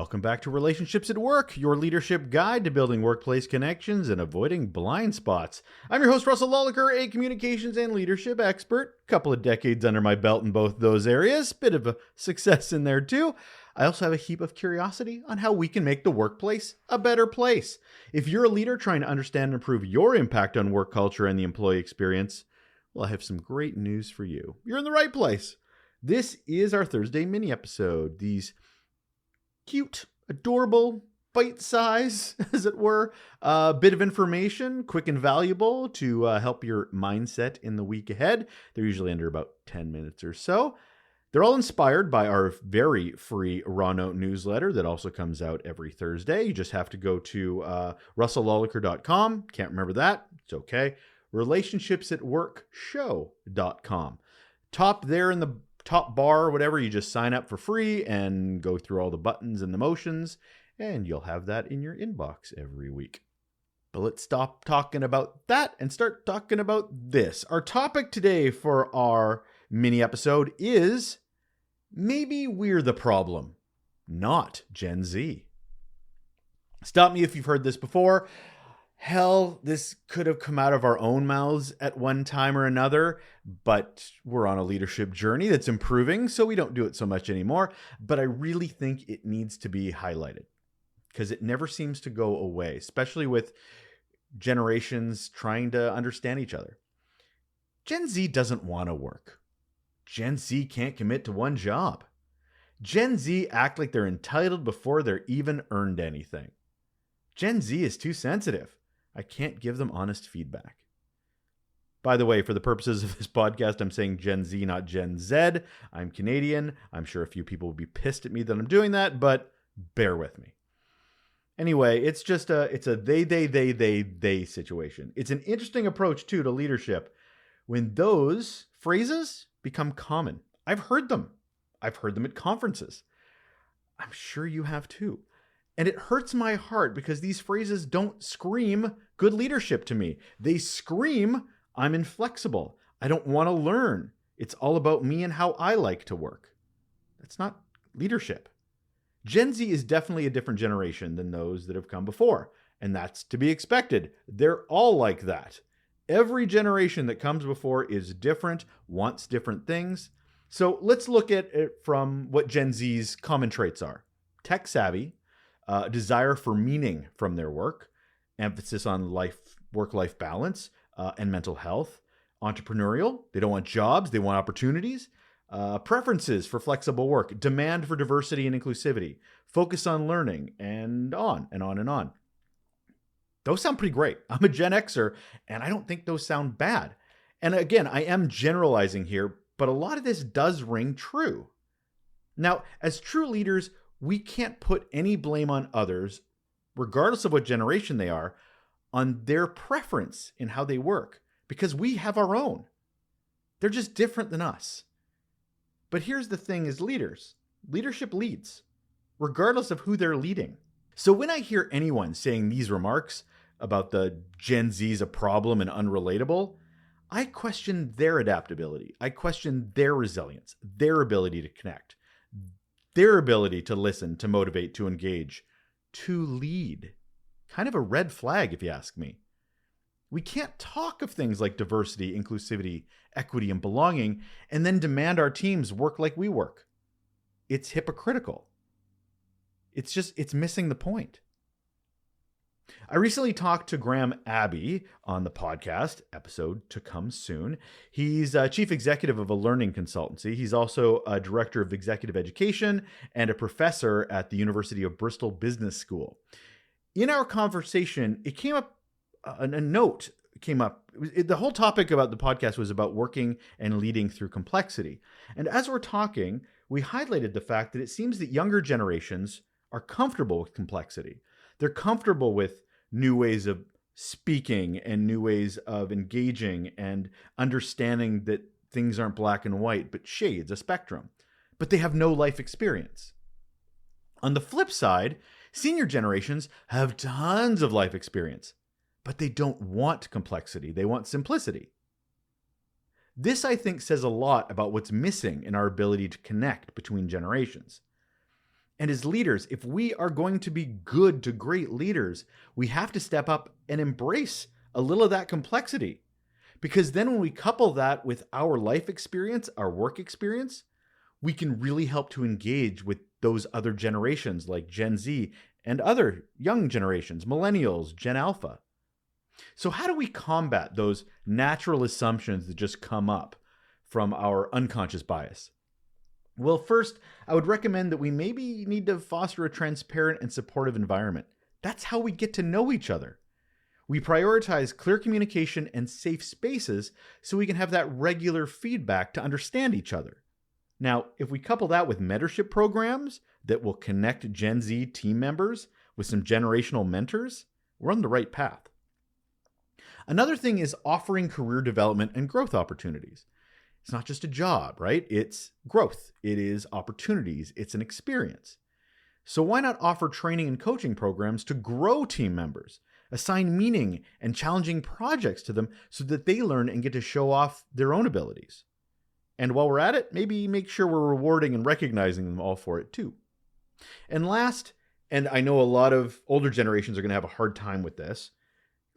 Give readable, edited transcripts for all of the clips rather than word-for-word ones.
Welcome back to Relationships at Work, your leadership guide to building workplace connections and avoiding blind spots. I'm your host, Russell Lolliker, a communications and leadership expert. Couple of decades under my belt in both those areas. Bit of a success in there too. I also have a heap of curiosity on how we can make the workplace a better place. If you're a leader trying to understand and improve your impact on work culture and the employee experience, well, I have some great news for you. You're in the right place. This is our Thursday mini episode. These cute, adorable, bite-size, as it were, bit of information, quick and valuable to help your mindset in the week ahead. They're usually under about 10 minutes or so. They're all inspired by our very free Raw Note newsletter that also comes out every Thursday. You just have to go to russellolliker.com. Can't remember that. It's okay. Relationshipsatworkshow.com. Top there in the top bar or whatever, you just sign up for free and go through all the buttons and the motions, and you'll have that in your inbox every week. But let's stop talking about that and start talking about this. Our topic today for our mini episode is maybe we're the problem, not Gen Z. Stop me if you've heard this before. Hell, this could have come out of our own mouths at one time or another, but we're on a leadership journey that's improving, so we don't do it so much anymore. But I really think it needs to be highlighted because it never seems to go away, especially with generations trying to understand each other. Gen Z doesn't want to work. Gen Z can't commit to one job. Gen Z act like they're entitled before they're even earned anything. Gen Z is too sensitive. I can't give them honest feedback. By the way, for the purposes of this podcast, I'm saying Gen Z, not Gen Z. I'm Canadian. I'm sure a few people will be pissed at me that I'm doing that, but bear with me. Anyway, it's a they situation. It's an interesting approach, too, to leadership when those phrases become common. I've heard them. I've heard them at conferences. I'm sure you have, too. And it hurts my heart because these phrases don't scream good leadership to me. They scream, I'm inflexible. I don't want to learn. It's all about me and how I like to work. That's not leadership. Gen Z is definitely a different generation than those that have come before. And that's to be expected. They're all like that. Every generation that comes before is different, wants different things. So let's look at it from what Gen Z's common traits are. Tech savvy. Desire for meaning from their work, emphasis on work-life balance and mental health, entrepreneurial, they don't want jobs, they want opportunities, preferences for flexible work, demand for diversity and inclusivity, focus on learning, and on and on and on. Those sound pretty great. I'm a Gen Xer, and I don't think those sound bad. And again, I am generalizing here, but a lot of this does ring true. Now, as true leaders, we can't put any blame on others, regardless of what generation they are, on their preference in how they work, because we have our own. They're just different than us. But here's the thing as leaders. Leadership leads, regardless of who they're leading. So when I hear anyone saying these remarks about the Gen Z's a problem and unrelatable, I question their adaptability. I question their resilience, their ability to connect, their ability to listen, to motivate, to engage, to lead. Kind of a red flag, if you ask me. We can't talk of things like diversity, inclusivity, equity, and belonging, and then demand our teams work like we work. It's hypocritical. It's missing the point. I recently talked to Graham Abbey on the podcast, episode to come soon. He's chief executive of a learning consultancy. He's also a director of executive education and a professor at the University of Bristol Business School. In our conversation, it came up, a note came up. The whole topic about the podcast was about working and leading through complexity. And as we're talking, we highlighted the fact that it seems that younger generations are comfortable with complexity. They're comfortable with new ways of speaking and new ways of engaging and understanding that things aren't black and white, but shades, a spectrum. But they have no life experience. On the flip side, senior generations have tons of life experience, but they don't want complexity. They want simplicity. This, I think, says a lot about what's missing in our ability to connect between generations. And as leaders, if we are going to be good to great leaders, we have to step up and embrace a little of that complexity. Because then when we couple that with our life experience, our work experience, we can really help to engage with those other generations like Gen Z and other young generations, millennials, Gen Alpha. So how do we combat those natural assumptions that just come up from our unconscious bias? Well, first, I would recommend that we maybe need to foster a transparent and supportive environment. That's how we get to know each other. We prioritize clear communication and safe spaces so we can have that regular feedback to understand each other. Now, if we couple that with mentorship programs that will connect Gen Z team members with some generational mentors, we're on the right path. Another thing is offering career development and growth opportunities. It's not just a job, right? It's growth. It is opportunities. It's an experience. So why not offer training and coaching programs to grow team members, assign meaning and challenging projects to them so that they learn and get to show off their own abilities? And while we're at it, maybe make sure we're rewarding and recognizing them all for it too. And last, and I know a lot of older generations are going to have a hard time with this,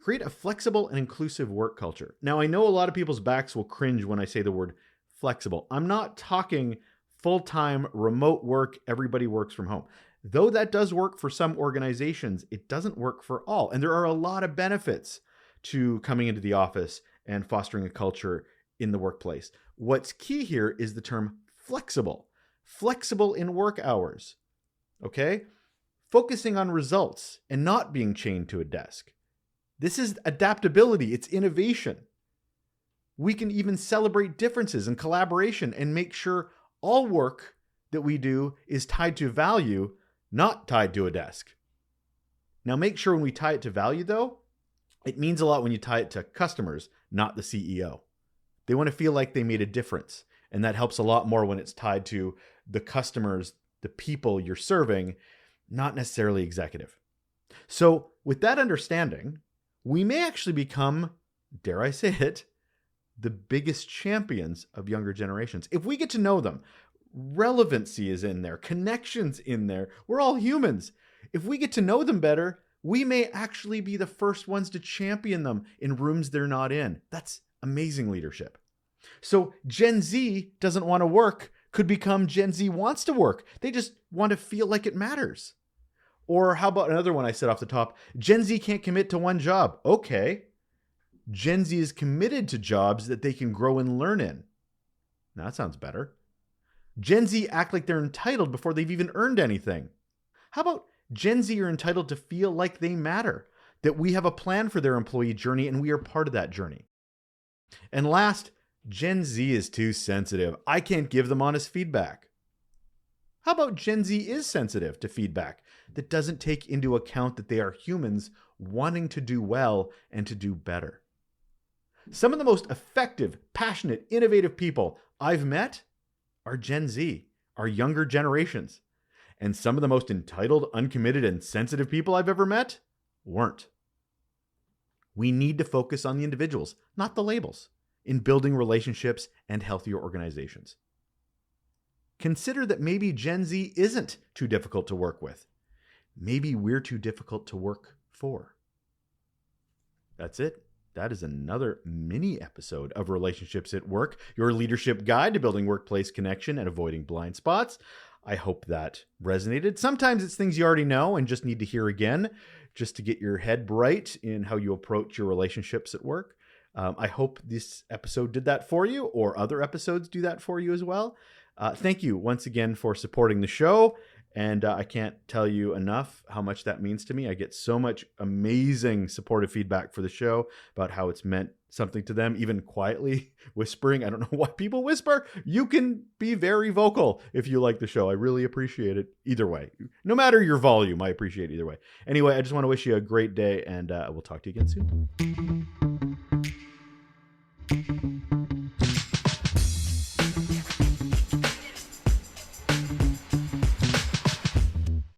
create a flexible and inclusive work culture. Now, I know a lot of people's backs will cringe when I say the word flexible. I'm not talking full-time remote work, everybody works from home. Though that does work for some organizations, it doesn't work for all. And there are a lot of benefits to coming into the office and fostering a culture in the workplace. What's key here is the term flexible. Flexible in work hours, okay? Focusing on results and not being chained to a desk. This is adaptability. It's innovation. We can even celebrate differences and collaboration and make sure all work that we do is tied to value, not tied to a desk. Now, make sure when we tie it to value, though, it means a lot when you tie it to customers, not the CEO. They want to feel like they made a difference. And that helps a lot more when it's tied to the customers, the people you're serving, not necessarily executive. So with that understanding, we may actually become, dare I say it, the biggest champions of younger generations. If we get to know them, relevancy is in there, connections in there. We're all humans. If we get to know them better, we may actually be the first ones to champion them in rooms they're not in. That's amazing leadership. So Gen Z doesn't want to work could become Gen Z wants to work. They just want to feel like it matters. Or how about another one I said off the top? Gen Z can't commit to one job. Okay. Gen Z is committed to jobs that they can grow and learn in. Now that sounds better. Gen Z act like they're entitled before they've even earned anything. How about Gen Z are entitled to feel like they matter, that we have a plan for their employee journey and we are part of that journey. And last, Gen Z is too sensitive. I can't give them honest feedback. How about Gen Z is sensitive to feedback that doesn't take into account that they are humans wanting to do well and to do better? Some of the most effective, passionate, innovative people I've met are Gen Z, our younger generations. And some of the most entitled, uncommitted, and sensitive people I've ever met weren't. We need to focus on the individuals, not the labels, in building relationships and healthier organizations. Consider that maybe Gen Z isn't too difficult to work with. Maybe we're too difficult to work for. That's it. That is another mini episode of Relationships at Work, your leadership guide to building workplace connection and avoiding blind spots. I hope that resonated. Sometimes it's things you already know and just need to hear again, just to get your head right in how you approach your relationships at work. I hope this episode did that for you, or other episodes do that for you as well. Thank you once again for supporting the show. And I can't tell you enough how much that means to me. I get so much amazing supportive feedback for the show about how it's meant something to them, even quietly whispering. I don't know why people whisper. You can be very vocal if you like the show. I really appreciate it either way. No matter your volume, I appreciate it either way. Anyway, I just want to wish you a great day, and we'll talk to you again soon.